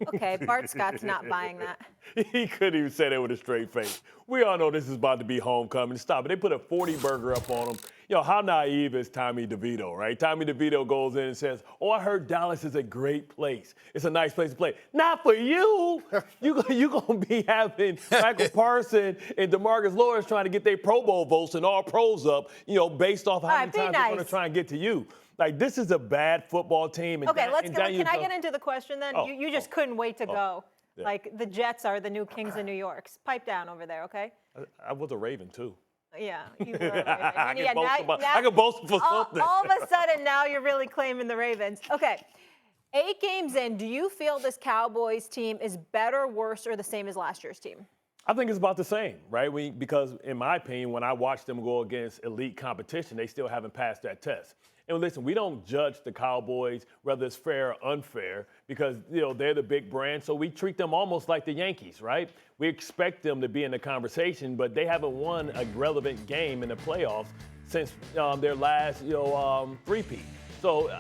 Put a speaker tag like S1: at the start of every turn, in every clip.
S1: Okay, Bart Scott's not buying that.
S2: He couldn't even say that with a straight face. We all know this is about to be homecoming. Stop it. They put a 40 burger up on him. How naive is Tommy DeVito, right? Tommy DeVito goes in and says, "Oh, I heard Dallas is a great place. It's a nice place to play." Not for you. You going to be having Michael Parsons and DeMarcus Lawrence trying to get their Pro Bowl votes and all pros up, based off how many times they're going to try and get to you. Like, this is a bad football team.
S1: Okay, can I get into the question then? You just couldn't wait to go.
S2: Yeah.
S1: Like, the Jets are the new kings of New York. Pipe down over there, okay?
S2: I was a Raven, too.
S1: Yeah, you were a Raven.
S2: I can boast for something.
S1: All of a sudden, now you're really claiming the Ravens. Okay, 8 games in, do you feel this Cowboys team is better, worse, or the same as last year's team?
S2: I think it's about the same, right? Because, in my opinion, when I watch them go against elite competition, they still haven't passed that test. And listen, we don't judge the Cowboys, whether it's fair or unfair, because, they're the big brand. So we treat them almost like the Yankees, right? We expect them to be in the conversation, but they haven't won a relevant game in the playoffs since their last, three-peat. So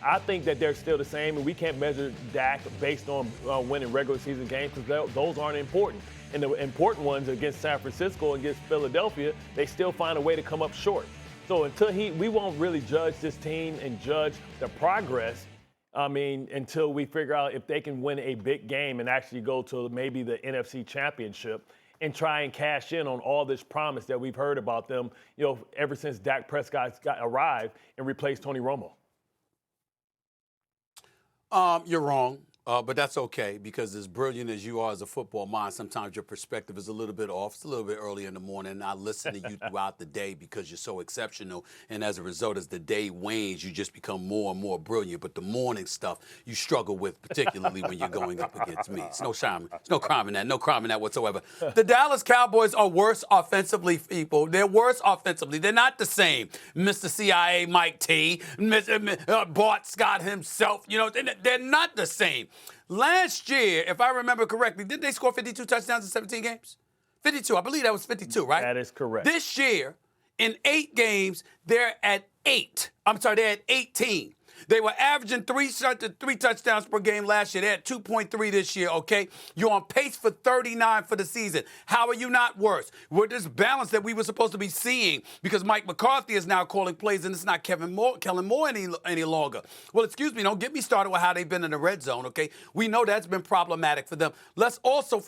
S2: I think that they're still the same, and we can't measure Dak based on winning regular season games because those aren't important. And the important ones against San Francisco and against Philadelphia, they still find a way to come up short. So we won't really judge this team and judge the progress, until we figure out if they can win a big game and actually go to maybe the NFC Championship and try and cash in on all this promise that we've heard about them, ever since Dak Prescott arrived and replaced Tony Romo.
S3: You're wrong. But that's okay, because as brilliant as you are as a football mind, sometimes your perspective is a little bit off. It's a little bit early in the morning, and I listen to you throughout the day because you're so exceptional. And as a result, as the day wanes, you just become more and more brilliant. But the morning stuff you struggle with, particularly when you're going up against me. It's no crime in that. No crime in that whatsoever. The Dallas Cowboys are worse offensively, people. They're worse offensively. They're not the same. Mr. CIA Mike T, Bart Scott himself, they're not the same. Last year, if I remember correctly, didn't they score 52 touchdowns in 17 games? 52. I believe that was 52, right?
S2: That is correct.
S3: This year, in 8 games, they're at 8. They're at 18. They were averaging 3 touchdowns per game last year. They're at 2.3 this year, okay? You're on pace for 39 for the season. How are you not worse? With this balance that we were supposed to be seeing, because Mike McCarthy is now calling plays and it's not Kellen Moore any longer. Well, excuse me, don't get me started with how they've been in the red zone, okay? We know that's been problematic for them. Let's also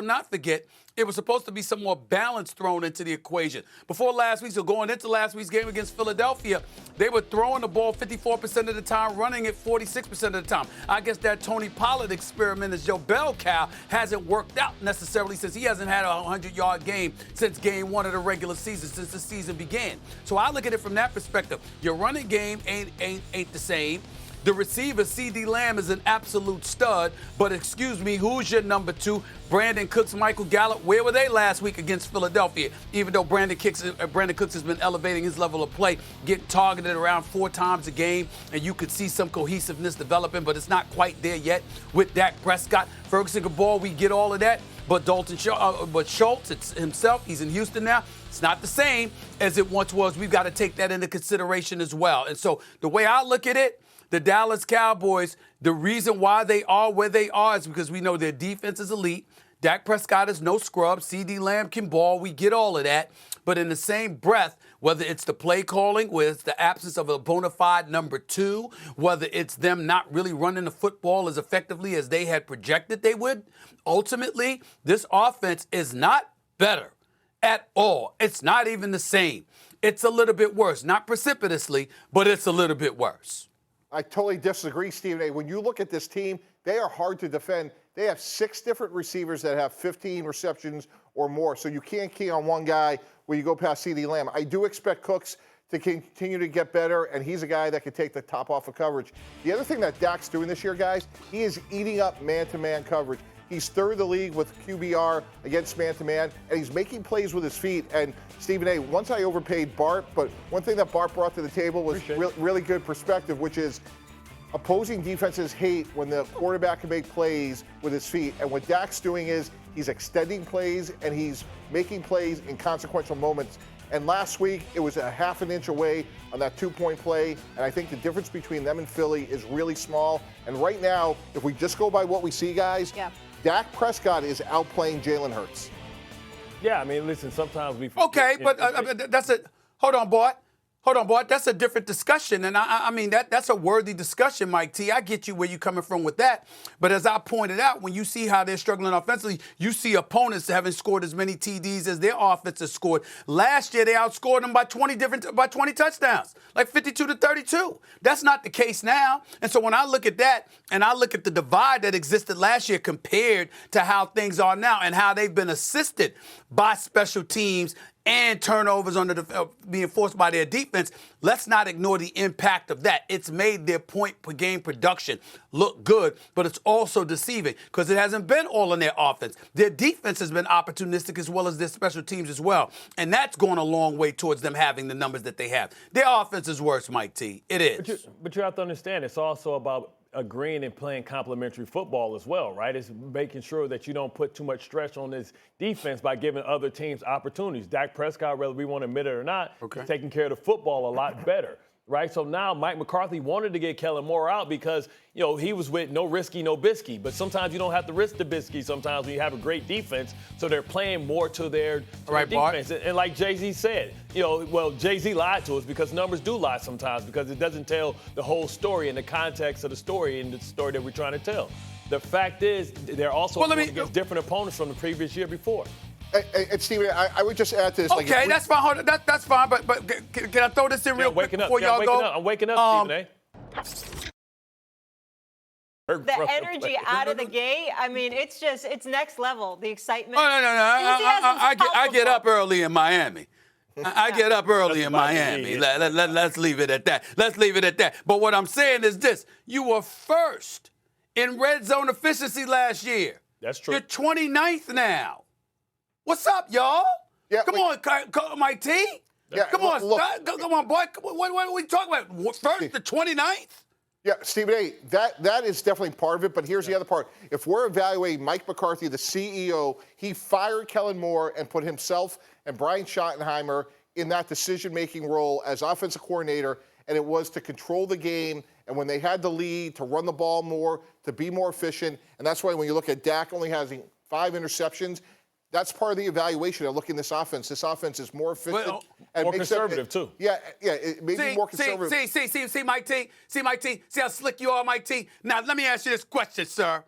S3: not forget it was supposed to be some more balance thrown into the equation. Before last week, so going into last week's game against Philadelphia, they were throwing the ball 54% of the time, running it 46% of the time. I guess that Tony Pollard experiment as Joe Bell cow hasn't worked out necessarily, since he hasn't had a 100-yard game since game 1 of the regular season, since the season began. So I look at it from that perspective. Your running game ain't the same. The receiver, C.D. Lamb, is an absolute stud. But excuse me, who's your number 2? Brandon Cooks, Michael Gallup. Where were they last week against Philadelphia? Even though Brandon Cooks has been elevating his level of play, getting targeted around 4 times a game, and you could see some cohesiveness developing, but it's not quite there yet with Dak Prescott. Ferguson Ball, we get all of that. But Schultz himself, he's in Houston now. It's not the same as it once was. We've got to take that into consideration as well. And so the way I look at it, the Dallas Cowboys, the reason why they are where they are is because we know their defense is elite. Dak Prescott is no scrub. C.D. Lamb can ball. We get all of that. But in the same breath, whether it's the play calling, whether it's the absence of a bona fide number 2, whether it's them not really running the football as effectively as they had projected they would, ultimately, this offense is not better at all. It's not even the same. It's a little bit worse. Not precipitously, but it's a little bit worse.
S4: I totally disagree, Stephen A. When you look at this team, they are hard to defend. They have 6 different receivers that have 15 receptions or more, so you can't key on one guy when you go past C.D. Lamb. I do expect Cooks to continue to get better, and he's a guy that can take the top off of coverage. The other thing that Dak's doing this year, guys, he is eating up man-to-man coverage. He's third in the league with QBR against man-to-man, and he's making plays with his feet. And Stephen A., once I overpaid Bart, but one thing that Bart brought to the table was really good perspective, which is opposing defenses hate when the quarterback can make plays with his feet. And what Dak's doing is he's extending plays and he's making plays in consequential moments. And last week, it was a half an inch away on that 2-point play. And I think the difference between them and Philly is really small. And right now, if we just go by what we see, guys, Dak Prescott is outplaying Jalen Hurts.
S2: Yeah, I mean, listen, sometimes we...
S3: Okay, but that's a... Hold on, Bart. Hold on, Bart. That's a different discussion. And I mean, that's a worthy discussion, Mike T. I get you where you're coming from with that. But as I pointed out, when you see how they're struggling offensively, you see opponents that haven't scored as many TDs as their offense has scored. Last year, they outscored them by 20 touchdowns, like 52-32. That's not the case now. And so when I look at that and I look at the divide that existed last year compared to how things are now and how they've been assisted by special teams and turnovers being forced by their defense, let's not ignore the impact of that. It's made their point per game production look good, but it's also deceiving because it hasn't been all in their offense. Their defense has been opportunistic as well as their special teams as well, and that's gone a long way towards them having the numbers that they have. Their offense is worse, Mike T. It is.
S2: But you have to understand, it's also about agreeing and playing complementary football as well, right? It's making sure that you don't put too much stress on this defense by giving other teams opportunities. Dak Prescott, whether we want to admit it or not, is taking care of the football a lot better, right? So now Mike McCarthy wanted to get Kellen Moore out because, you know, he was with no risky, no bisky. But sometimes you don't have to risk the bisky sometimes when you have a great defense. So they're playing more to their defense. And like Jay-Z said, you know, well, Jay-Z lied to us because numbers do lie sometimes because it doesn't tell the whole story in the context of the story and the story that we're trying to tell. The fact is they're also going against different opponents from the previous year before.
S4: And Stephen, I would just add to this.
S3: Okay, that's fine. That's fine. But can I throw this in real quick before y'all go?
S2: I'm waking up, Stephen A.
S1: The energy out of the gate, I mean, it's next level. The excitement.
S3: Oh, no. I get up early in Miami. I get up early in Miami. Let's leave it at that. Let's leave it at that. But what I'm saying is this. You were first in red zone efficiency last year.
S2: That's true.
S3: You're 29th now. What's up, y'all?
S4: Yeah,
S3: come on, Mike T.
S4: Yeah,
S3: come on,
S4: look,
S3: come on, boy. What are we talking about? First to 29th?
S4: Yeah, Stephen A., that is definitely part of it, but here's the other part. If we're evaluating Mike McCarthy, the CEO, he fired Kellen Moore and put himself and Brian Schottenheimer in that decision-making role as offensive coordinator, and it was to control the game, and when they had the lead, to run the ball more, to be more efficient, and that's why when you look at Dak only having 5 interceptions, that's part of the evaluation of looking at this offense. This offense is more efficient.
S2: And more conservative, too.
S4: Yeah, it may be more conservative.
S3: See, Mike T. See how slick you are, Mike T. Now, let me ask you this question, sir.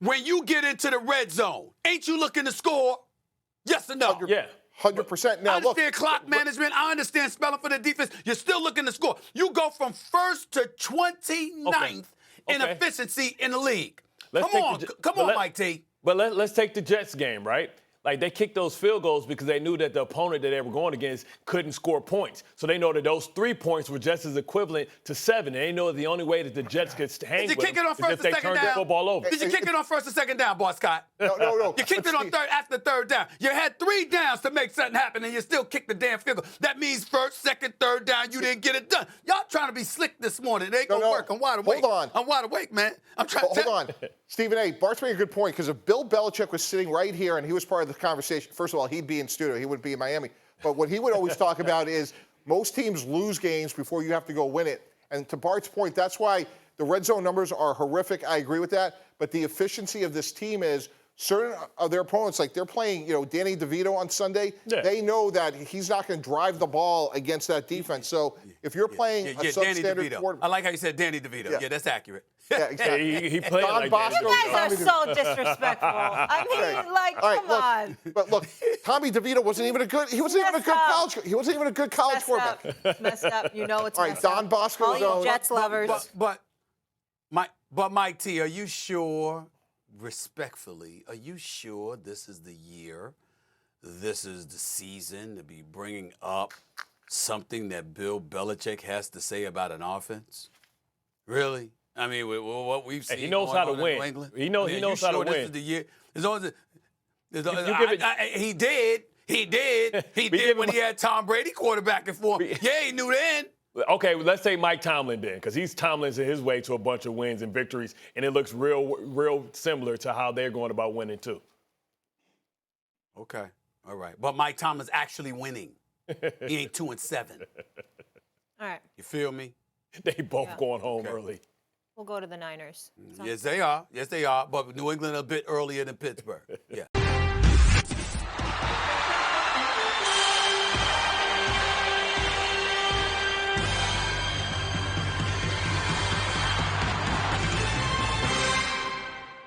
S3: When you get into the red zone, ain't you looking to score? Yes or no?
S2: Yeah.
S4: 100%. Now,
S3: I understand clock management. I understand spelling for the defense. You're still looking to score. You go from 1st to 29th in efficiency in the league. Come on, Mike T.
S2: But let's take the Jets game, right? Like, they kicked those field goals because they knew that the opponent that they were going against couldn't score points. So they know that those 3 points were just as equivalent to 7. And they know that the only way that the Jets could hang with them is if they turned the football over.
S3: Did you kick it on 1st or 2nd down, Bart Scott?
S4: No.
S3: You kicked it on after 3rd down. You had 3 downs to make something happen, and you still kicked the damn field goal. That means 1st, 2nd, 3rd down, you didn't get it done. Y'all trying to be slick this morning. It ain't going to work. I'm wide awake.
S4: Hold on.
S3: I'm wide awake, man. I'm trying to
S4: Hold on. Stephen A., Bart's making a good point, because if Bill Belichick was sitting right here and he was part of the conversation, first of all, he'd be in studio. He wouldn't be in Miami. But what he would always talk about is most teams lose games before you have to go win it. And to Bart's point, that's why the red zone numbers are horrific. I agree with that. But the efficiency of this team is certain of their opponents, like they're playing, Danny DeVito on Sunday, they know that he's not going to drive the ball against that defense. So if you're playing a substandard quarterback.
S3: I like how you said Danny DeVito. Yeah, that's accurate.
S4: Yeah, exactly.
S2: He played like
S1: Bosco. You guys are so disrespectful. I mean, come on.
S4: But look, Tommy DeVito wasn't even a good. He wasn't even a good college. He wasn't even a good college quarterback.
S1: Messed up. You know it's
S4: all right.
S1: Messed up.
S4: Don Bosco.
S1: All you Jets lovers.
S3: But Mike T, are you sure? Respectfully, are you sure this is the year? This is the season to be bringing up something that Bill Belichick has to say about an offense? Really? I mean, what we've seen.
S2: He knows how to win. He knows how to win.
S3: This is the year. He did. He did when he had Tom Brady quarterbacking for him. Yeah, he knew then.
S2: Okay, well, let's say Mike Tomlin then, because he's Tomlin's his way to a bunch of wins and victories, and it looks real similar to how they're going about winning too.
S3: Okay, all right. But Mike Tomlin's actually winning. He ain't 2-7.
S1: All right.
S3: You feel me?
S2: They both
S1: Yeah.
S2: going home early.
S1: We'll go to the Niners.
S3: Yes, they are. Yes, they are. But New England a bit earlier than Pittsburgh. Yeah.